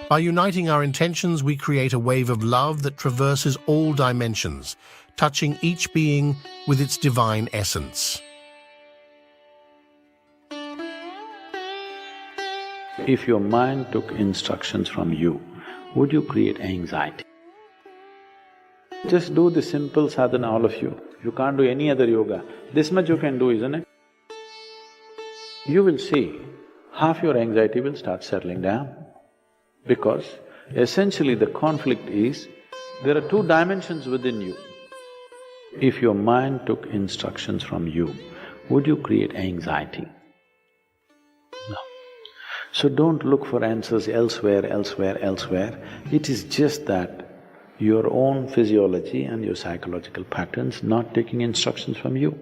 By uniting our intentions, we create a wave of love that traverses all dimensions, touching each being with its divine essence. If your mind took instructions from you, would you create anxiety? Just do the simple sadhana, all of you. You can't do any other yoga. This much you can do, isn't it? You will see, half your anxiety will start settling down. Because essentially the conflict is, there are two dimensions within you. If your mind took instructions from you, would you create anxiety? No. So don't look for answers elsewhere. It is just that your own physiology and your psychological patterns not taking instructions from you.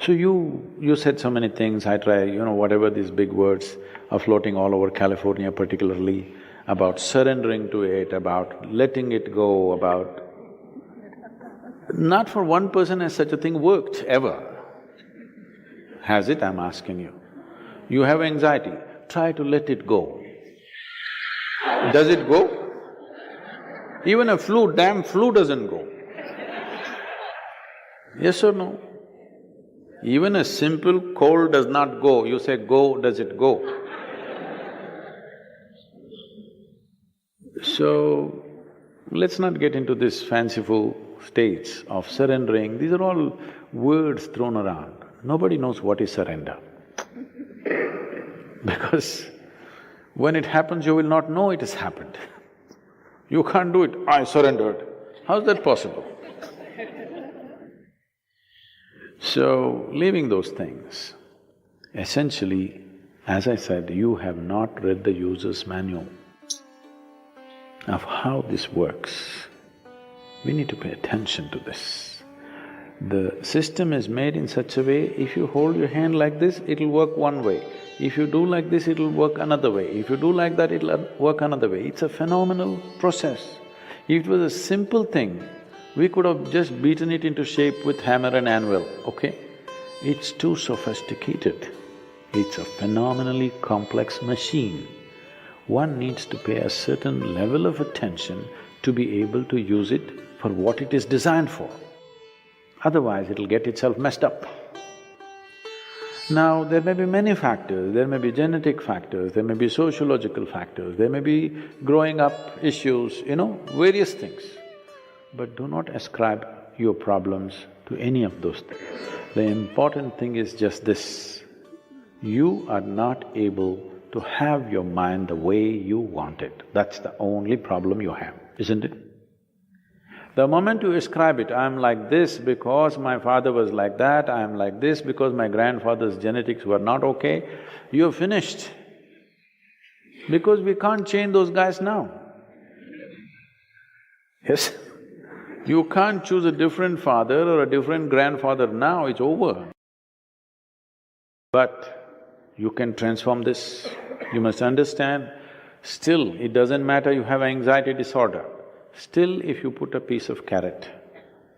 So you said so many things, I try, whatever these big words are floating all over California particularly, about surrendering to it, about letting it go, about… Not for one person has such a thing worked, ever. Has it, I'm asking you? You have anxiety, try to let it go. Does it go? Even a damn flu doesn't go. Yes or no? Even a simple cold does not go. You say go, does it go? So, let's not get into this fanciful states of surrendering. These are all words thrown around. Nobody knows what is surrender. Because when it happens, you will not know it has happened. You can't do it, I surrendered. How's that possible? So, leaving those things, essentially, as I said, you have not read the user's manual of how this works. We need to pay attention to this. The system is made in such a way, if you hold your hand like this, it'll work one way. If you do like this, it'll work another way. If you do like that, it'll work another way. It's a phenomenal process. If it was a simple thing, we could have just beaten it into shape with hammer and anvil, okay? It's too sophisticated. It's a phenomenally complex machine. One needs to pay a certain level of attention to be able to use it for what it is designed for. Otherwise, it'll get itself messed up. Now, there may be many factors, there may be genetic factors, there may be sociological factors, there may be growing up issues, various things. But do not ascribe your problems to any of those things. The important thing is just this, you are not able to have your mind the way you want it. That's the only problem you have, isn't it? The moment you ascribe it, I'm like this because my father was like that, I'm like this because my grandfather's genetics were not okay, you're finished. Because we can't change those guys now. Yes? You can't choose a different father or a different grandfather now, it's over. But you can transform this. You must understand, still it doesn't matter you have anxiety disorder. Still, if you put a piece of carrot,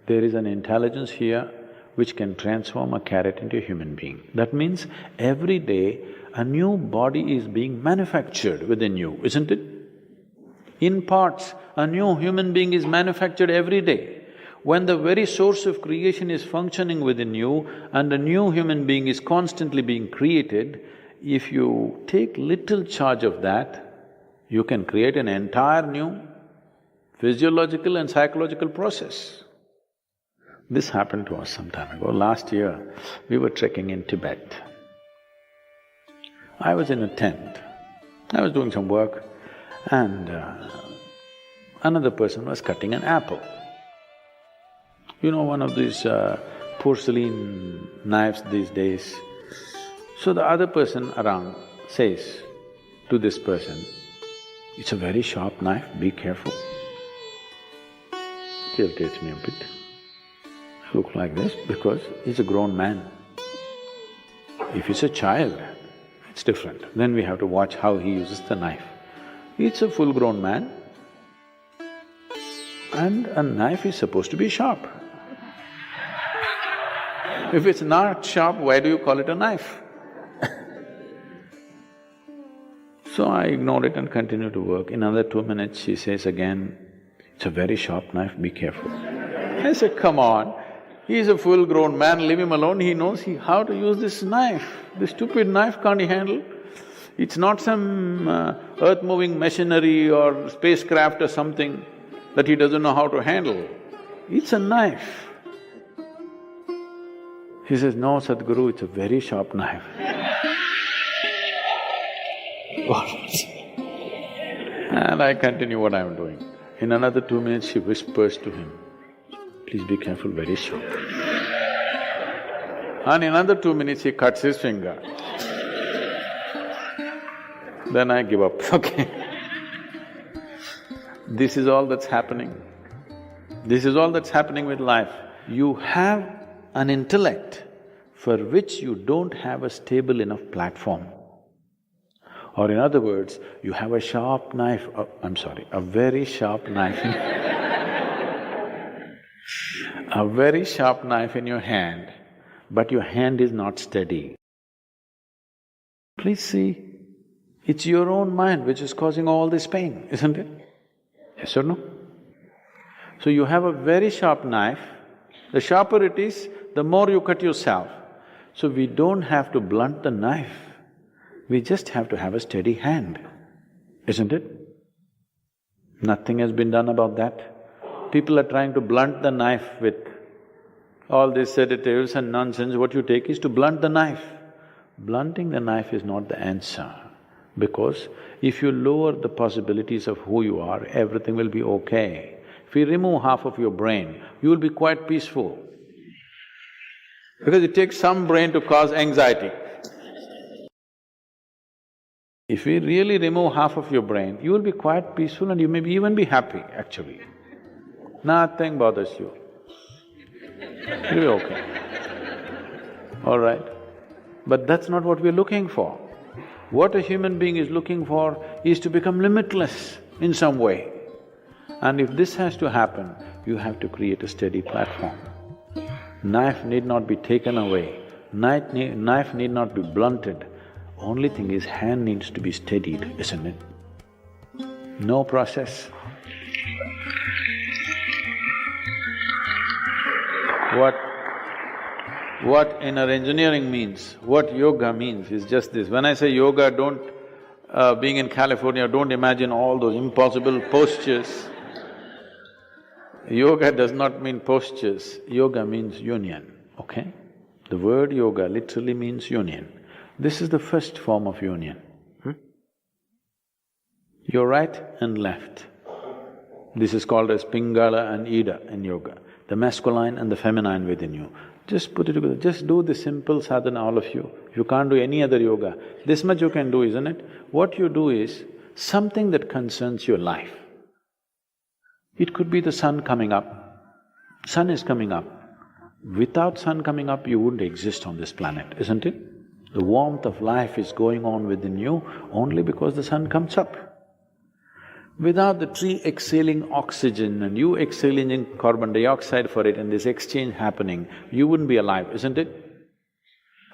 there is an intelligence here which can transform a carrot into a human being. That means every day a new body is being manufactured within you, isn't it? In parts, a new human being is manufactured every day. When the very source of creation is functioning within you and a new human being is constantly being created, if you take little charge of that, you can create an entire new physiological and psychological process. This happened to us some time ago. Last year, we were trekking in Tibet. I was in a tent, I was doing some work and another person was cutting an apple. One of these porcelain knives these days. So the other person around says to this person, "It's a very sharp knife, be careful." He irritates me a bit. I look like this because he's a grown man. If it's a child, it's different. Then we have to watch how he uses the knife. It's a full-grown man and a knife is supposed to be sharp. If it's not sharp, why do you call it a knife? So I ignore it and continue to work. In another 2 minutes, she says again, "It's a very sharp knife, be careful." I said, "Come on, he's a full-grown man, leave him alone, he knows how to use this knife. This stupid knife can't he handle? It's not some earth-moving machinery or spacecraft or something that he doesn't know how to handle. It's a knife." He says, "No, Sadhguru, it's a very sharp knife." And I continue what I'm doing. In another 2 minutes, she whispers to him, "Please be careful, very sharp." And in another 2 minutes, he cuts his finger. Then I give up, okay. This is all that's happening. This is all that's happening with life. You have an intellect for which you don't have a stable enough platform. Or in other words, you have a sharp knife, a very sharp knife a very sharp knife in your hand, but your hand is not steady. Please see, it's your own mind which is causing all this pain, isn't it? Yes or no? So you have a very sharp knife, the sharper it is, the more you cut yourself. So we don't have to blunt the knife, we just have to have a steady hand, isn't it? Nothing has been done about that. People are trying to blunt the knife with all these sedatives and nonsense. What you take is to blunt the knife. Blunting the knife is not the answer, because if you lower the possibilities of who you are, everything will be okay. If you remove half of your brain, you will be quite peaceful. Because it takes some brain to cause anxiety. If we really remove half of your brain, you will be quite peaceful and you may even be happy, actually. Nothing bothers you. You'll be okay. All right? But that's not what we're looking for. What a human being is looking for is to become limitless in some way. And if this has to happen, you have to create a steady platform. Knife need not be taken away, knife need not be blunted. Only thing is, hand needs to be steadied, isn't it? No process. What inner engineering means, what yoga means is just this. When I say yoga, being in California, don't imagine all those impossible postures. Yoga does not mean postures, yoga means union, okay? The word yoga literally means union. This is the first form of union. Your right and left. This is called as Pingala and Ida in yoga, the masculine and the feminine within you. Just put it together, just do the simple sadhana, all of you. If you can't do any other yoga, this much you can do, isn't it? What you do is something that concerns your life. It could be the sun coming up. Sun is coming up. Without sun coming up, you wouldn't exist on this planet, isn't it? The warmth of life is going on within you only because the sun comes up. Without the tree exhaling oxygen and you exhaling in carbon dioxide for it and this exchange happening, you wouldn't be alive, isn't it?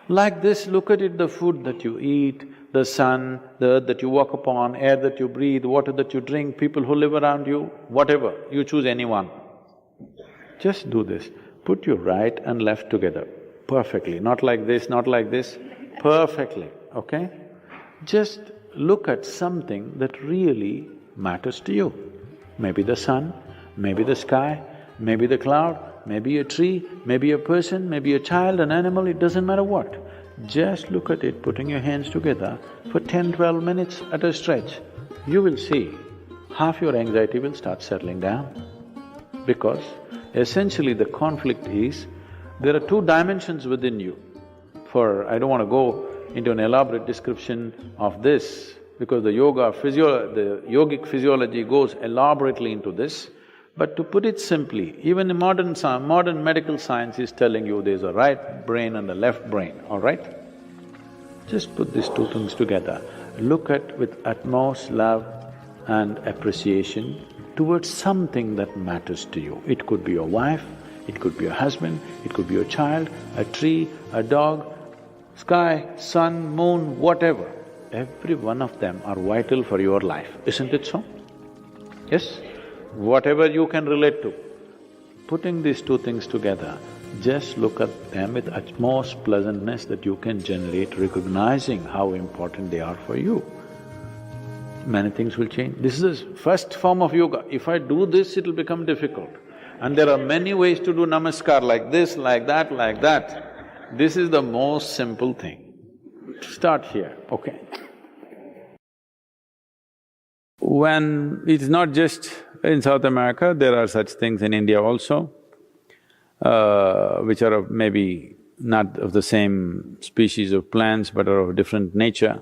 Like this, look at it, the food that you eat, the sun, the earth that you walk upon, air that you breathe, water that you drink, people who live around you, whatever, you choose anyone. Just do this, put your right and left together perfectly, not like this, not like this, perfectly, okay? Just look at something that really matters to you. Maybe the sun, maybe the sky, maybe the cloud, maybe a tree, maybe a person, maybe a child, an animal, it doesn't matter what. Just look at it, putting your hands together for 10-12 minutes at a stretch. You will see half your anxiety will start settling down. Because essentially the conflict is, there are two dimensions within you. I don't want to go into an elaborate description of this, because the yogic physiology goes elaborately into this. But to put it simply, even the modern medical science is telling you there's a right brain and a left brain, all right? Just put these two things together, look at with utmost love and appreciation towards something that matters to you. It could be your wife, it could be your husband, it could be your child, a tree, a dog, sky, sun, moon, whatever. every one of them are vital for your life, isn't it so? Yes? Whatever you can relate to, putting these two things together, just look at them with utmost pleasantness that you can generate, recognizing how important they are for you. Many things will change. This is the first form of yoga. If I do this, it'll become difficult. And there are many ways to do namaskar, like this, like that, like that. This is the most simple thing. Start here, okay? When it's not just in South America, there are such things in India also, which are of maybe not of the same species of plants but are of different nature,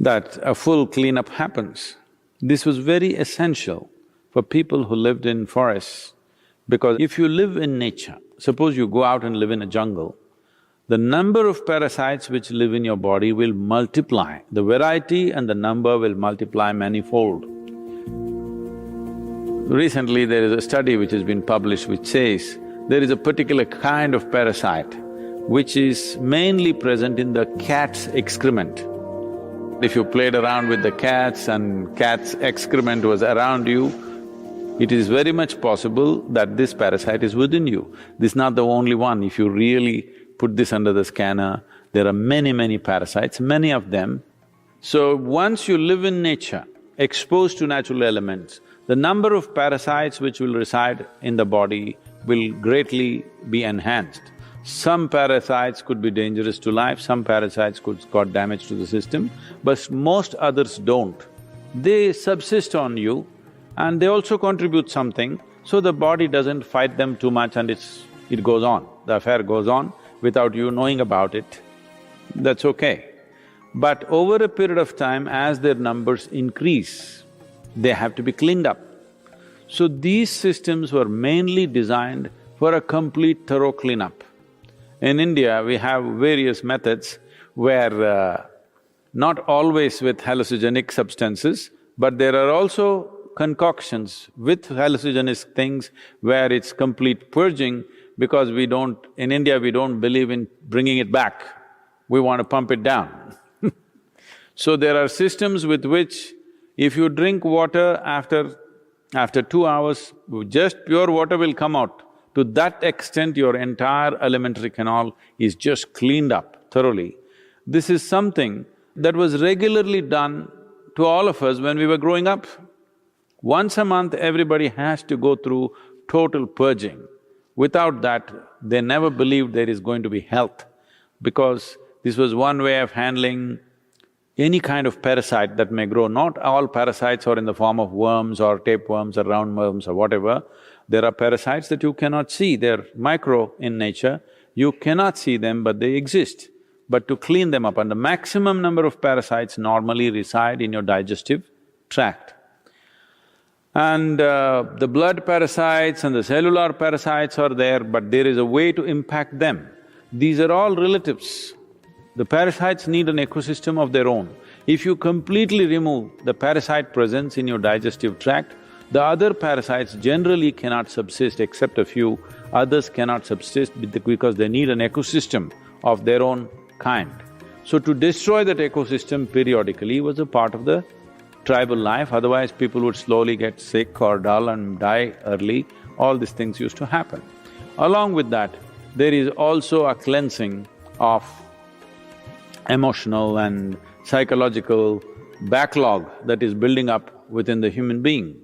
that a full cleanup happens. This was very essential for people who lived in forests, because if you live in nature, suppose you go out and live in a jungle, the number of parasites which live in your body will multiply, the variety and the number will multiply manifold. Recently there is a study which has been published which says there is a particular kind of parasite which is mainly present in the cat's excrement. If you played around with the cats and cat's excrement was around you, it is very much possible that this parasite is within you. This is not the only one. If you really put this under the scanner, there are many parasites, many of them. So once you live in nature, exposed to natural elements, the number of parasites which will reside in the body will greatly be enhanced. Some parasites could be dangerous to life, some parasites could cause damage to the system, but most others don't. They subsist on you and they also contribute something, so the body doesn't fight them too much and it goes on, the affair goes on without you knowing about it. That's okay. But over a period of time, as their numbers increase, they have to be cleaned up. So these systems were mainly designed for a complete thorough cleanup. In India, we have various methods where not always with hallucinogenic substances, but there are also concoctions with hallucinogenic things where it's complete purging, because we don't… in India we don't believe in bringing it back, we want to pump it down. So there are systems with which if you drink water after 2 hours, just pure water will come out. To that extent, your entire alimentary canal is just cleaned up thoroughly. This is something that was regularly done to all of us when we were growing up. Once a month, everybody has to go through total purging. Without that, they never believed there is going to be health, because this was one way of handling any kind of parasite that may grow. Not all parasites are in the form of worms or tapeworms or roundworms or whatever. There are parasites that you cannot see, they're micro in nature, you cannot see them but they exist. But to clean them up, and the maximum number of parasites normally reside in your digestive tract. And the blood parasites and the cellular parasites are there, but there is a way to impact them. These are all relatives. The parasites need an ecosystem of their own. If you completely remove the parasite presence in your digestive tract, the other parasites generally cannot subsist except a few, others cannot subsist because they need an ecosystem of their own kind. So to destroy that ecosystem periodically was a part of the tribal life, otherwise people would slowly get sick or dull and die early. All these things used to happen. Along with that, there is also a cleansing of emotional and psychological backlog that is building up within the human being.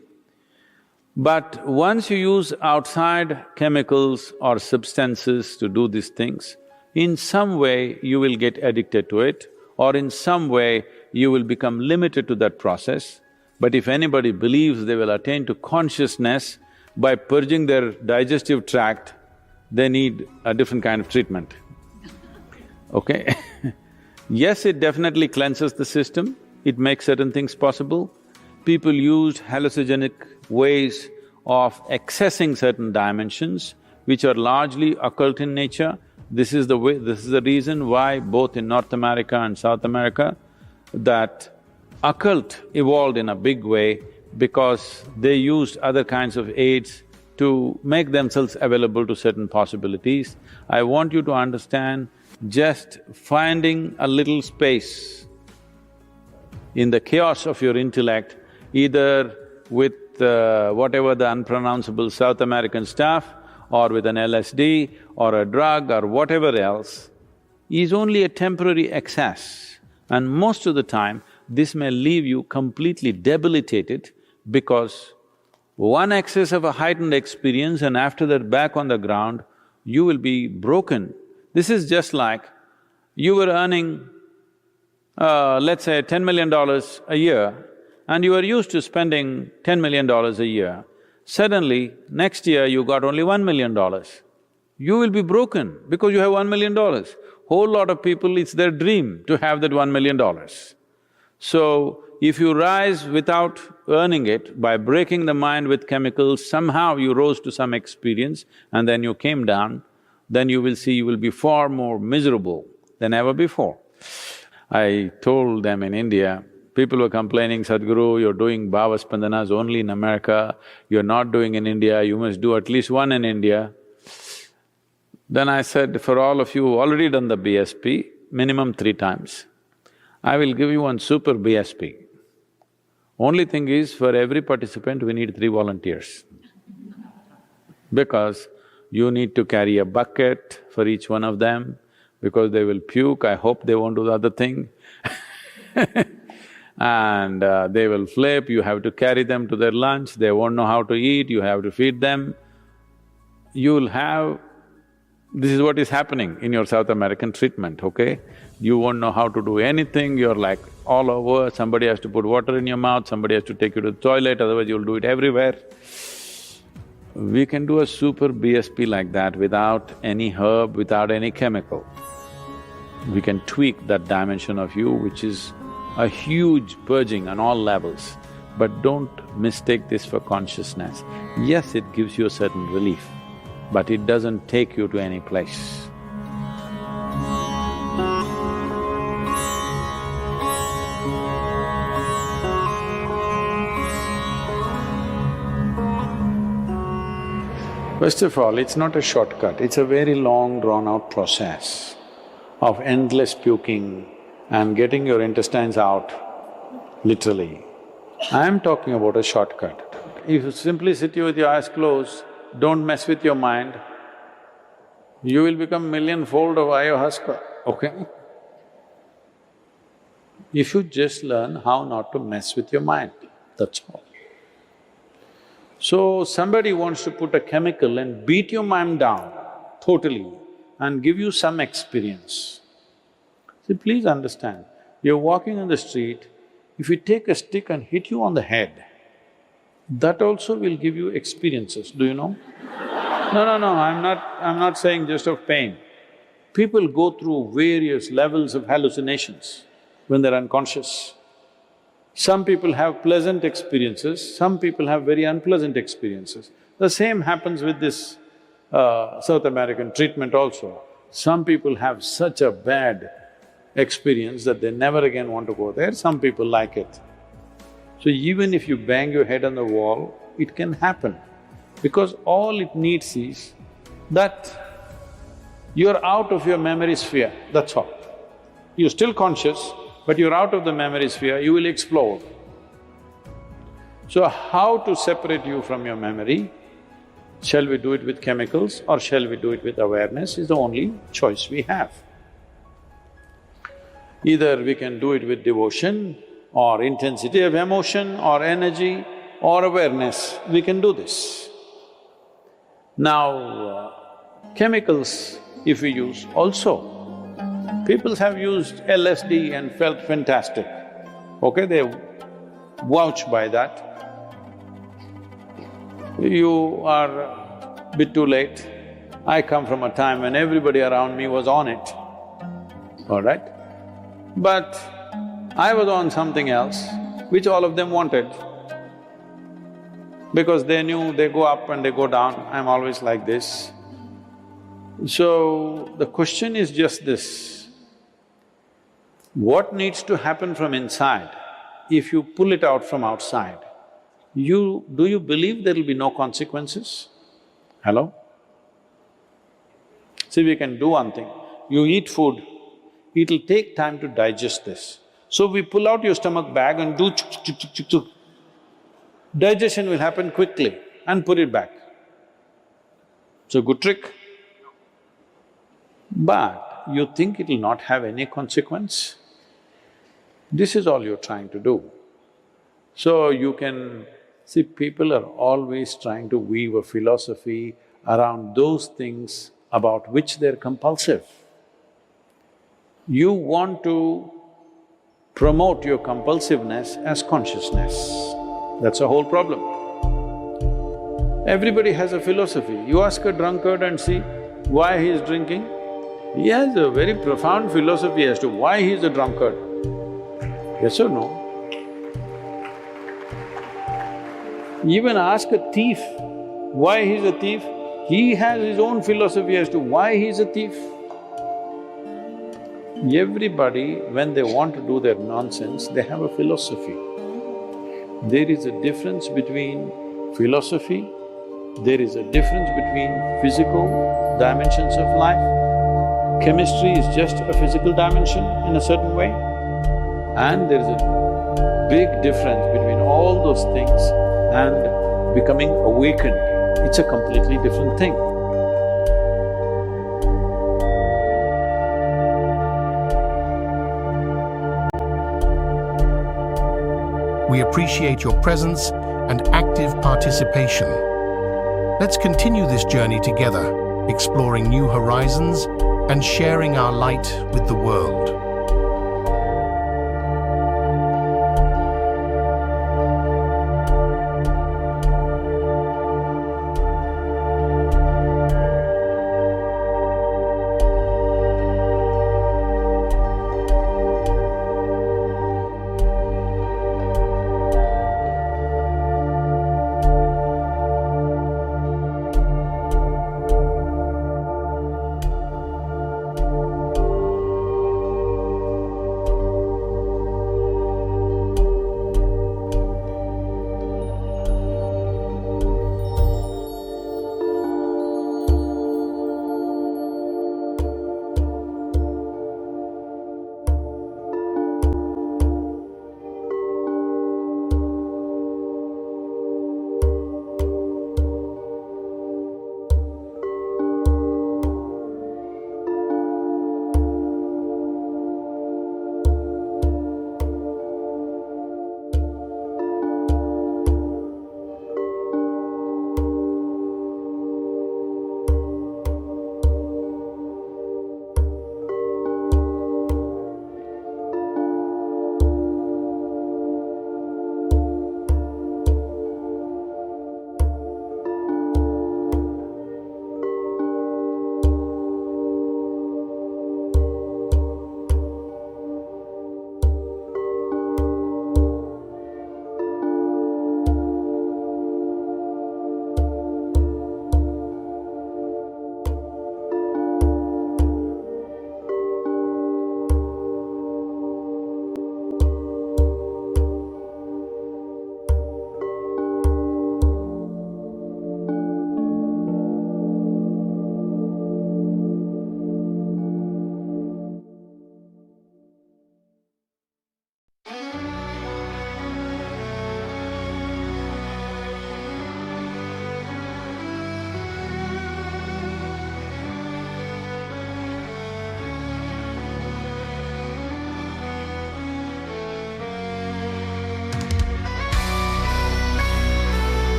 But once you use outside chemicals or substances to do these things, in some way you will get addicted to it, or in some way you will become limited to that process. But if anybody believes they will attain to consciousness by purging their digestive tract, they need a different kind of treatment, okay? Yes, it definitely cleanses the system, it makes certain things possible. People used hallucinogenic ways of accessing certain dimensions which are largely occult in nature. This is the reason why both in North America and South America, that occult evolved in a big way, because they used other kinds of aids to make themselves available to certain possibilities. I want you to understand Just finding a little space in the chaos of your intellect, either with whatever the unpronounceable South American stuff, or with an LSD, or a drug, or whatever else, is only a temporary excess. And most of the time, this may leave you completely debilitated because one excess of a heightened experience and after that back on the ground, you will be broken. This is just like you were earning, let's say $10 million a year and you were used to spending $10 million a year. Suddenly, next year you got only $1 million. You will be broken because you have $1 million. Whole lot of people, it's their dream to have that $1 million. So, if you rise without earning it, by breaking the mind with chemicals, somehow you rose to some experience and then you came down, then you will see you will be far more miserable than ever before. I told them in India, people were complaining, Sadhguru, you're doing Bhava Spandanas only in America, you're not doing in India, you must do at least one in India. Then I said, for all of you who've already done the BSP, minimum 3 times, I will give you one super BSP. Only thing is, for every participant, we need 3 volunteers. Because you need to carry a bucket for each one of them, because they will puke, I hope they won't do the other thing and they will flip, you have to carry them to their lunch, they won't know how to eat, you have to feed them. You'll have… This is what is happening in your South American treatment, okay? You won't know how to do anything, you're like all over, somebody has to put water in your mouth, somebody has to take you to the toilet, otherwise you'll do it everywhere. We can do a super BSP like that without any herb, without any chemical. We can tweak that dimension of you, which is a huge purging on all levels. But don't mistake this for consciousness. Yes, it gives you a certain relief, but it doesn't take you to any place. First of all, it's not a shortcut, it's a very long drawn-out process of endless puking and getting your intestines out, literally. I'm talking about a shortcut. If you simply sit with your eyes closed, don't mess with your mind, you will become millionfold of ayahuasca, okay? You should just learn how not to mess with your mind, that's all. So, somebody wants to put a chemical and beat your mind down totally and give you some experience. See, please understand, you're walking on the street, if you take a stick and hit you on the head, that also will give you experiences, do you know? No, I'm not saying just of pain. People go through various levels of hallucinations when they're unconscious. Some people have pleasant experiences, some people have very unpleasant experiences. The same happens with this South American treatment also. Some people have such a bad experience that they never again want to go there, some people like it. So even if you bang your head on the wall, it can happen, because all it needs is that you're out of your memory sphere, that's all. You're still conscious, but you're out of the memory sphere, you will explode. So how to separate you from your memory? Shall we do it with chemicals or shall we do it with awareness is the only choice we have. Either we can do it with devotion or intensity of emotion or energy or awareness, we can do this. Now, chemicals if we use also, people have used LSD and felt fantastic, okay, they vouch by that. You are a bit too late. I come from a time when everybody around me was on it, all right? But I was on something else, which all of them wanted. Because they knew they go up and they go down, I'm always like this. So, the question is just this, what needs to happen from inside if you pull it out from outside? Do you believe there will be no consequences? Hello? See, we can do one thing, you eat food, it'll take time to digest this. So we pull out your stomach bag and do chuk chuk chuk chuk chuk chuk. Digestion will happen quickly and put it back. It's a good trick. But you think it'll not have any consequence? This is all you're trying to do. So you can… see, people are always trying to weave a philosophy around those things about which they're compulsive. You want to promote your compulsiveness as consciousness. That's the whole problem. Everybody has a philosophy. You ask a drunkard and see why he is drinking, he has a very profound philosophy as to why he is a drunkard. Yes or no? Even ask a thief why he's a thief, he has his own philosophy as to why he's a thief. Everybody, when they want to do their nonsense, they have a philosophy. There is a difference between philosophy, there is a difference between physical dimensions of life. Chemistry is just a physical dimension in a certain way, and there is a big difference between all those things and becoming awakened. It's a completely different thing. We appreciate your presence and active participation. Let's continue this journey together, exploring new horizons and sharing our light with the world.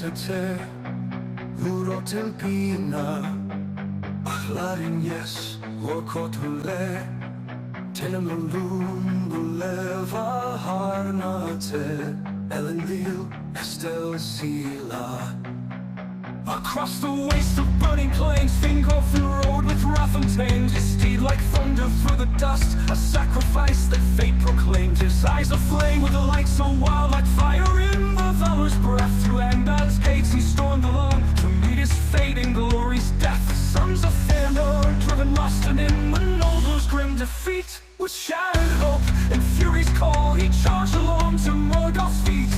te uroten pina Achlarin yes Workotule Tenemalum Buleva Harnate Elenil Estel Sila Across the waste of burning plains, think of the road with wrath untamed. His steed like thunder through the dust, a sacrifice that fate proclaimed. His eyes aflame with a light so wild, like fire in the valor's breath. Through Angbad's gates he stormed along to meet his fate in glory. of failure, driven lost and in Manoble's grim defeat. With shattered hope and fury's call, he charged along to Morgoth's feet.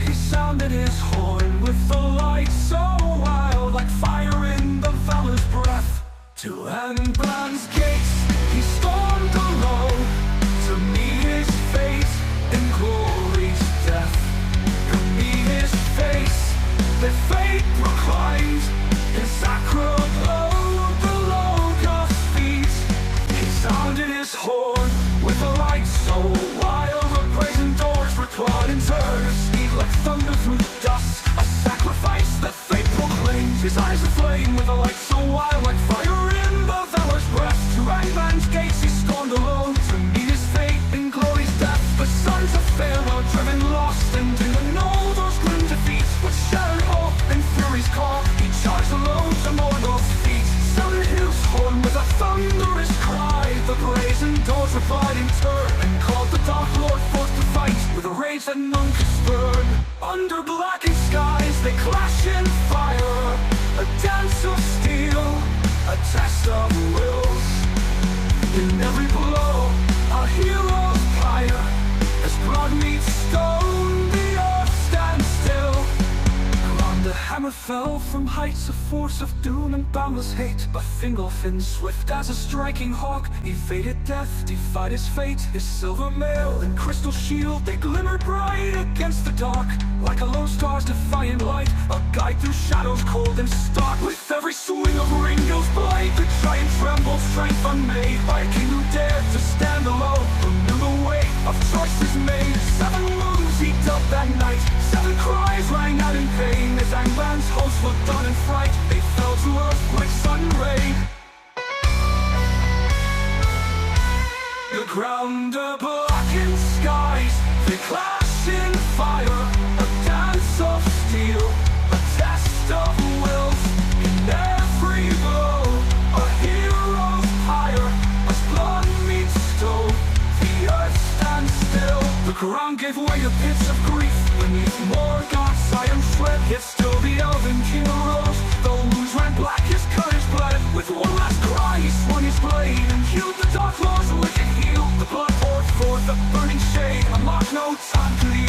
He sounded his horn with the light so wild, like fire in the valor's breath. To Angband's gates he stormed alone, to meet his fate in glory's death. To meet his face, that fate proclaimed, in sacred blow below God's feet. He sounded his horn with a light so wild, the brazen doors were clawed and turned to speed like thunder through the dust. A sacrifice that fate proclaimed. His eyes aflame with a light so wild, like fire in the valor's breath. To Angband's gates he stormed alone, to meet his fate in glory's death. But sons of Pharaoh, driven lost and in the Noldor's grim defeat. With shattered hope and fury's call, he charged alone to Morgoth's feet. Sounded his horn with a thunderous cry. The brazen doors replied in turn, and called the Dark Lord forth to fight, with a rage that none could spurn. Under blackened skies they clash in fire, a dance of steel, a test of wills. In every blow a hero's pyre, as blood meets stone the earth stands still. The hammer fell from heights, a force of doom and boundless hate. But Fingolfin, swift as a striking hawk, evaded death, defied his fate. His silver mail and crystal shield, they glimmered bright against the dark, like a lone star's defiant light, a guide through shadows cold and stark. With every swing of Ringo's blade, the giant trembled, strength unmade, by a king who dared to stand alone, who knew the weight of choices made. 7 wounds he dealt that night, 7 cries rang out in pain, as Angband's hosts looked on in fright. They fell to earth like sudden rain. The ground a blackened skies, they clash in fire, a dance of steel, a test of wills. In every blow a hero's pyre, as blood meets stone the earth stands still. The ground gave way to pits of grief beneath Morgoth's iron tread. Yet still the elven king arose, though wounds ran black, his courage bled. With one last cry he swung his blade, and healed the Dark Lord's wicked heel. The blood poured forth a burning shade, unlocked no time to the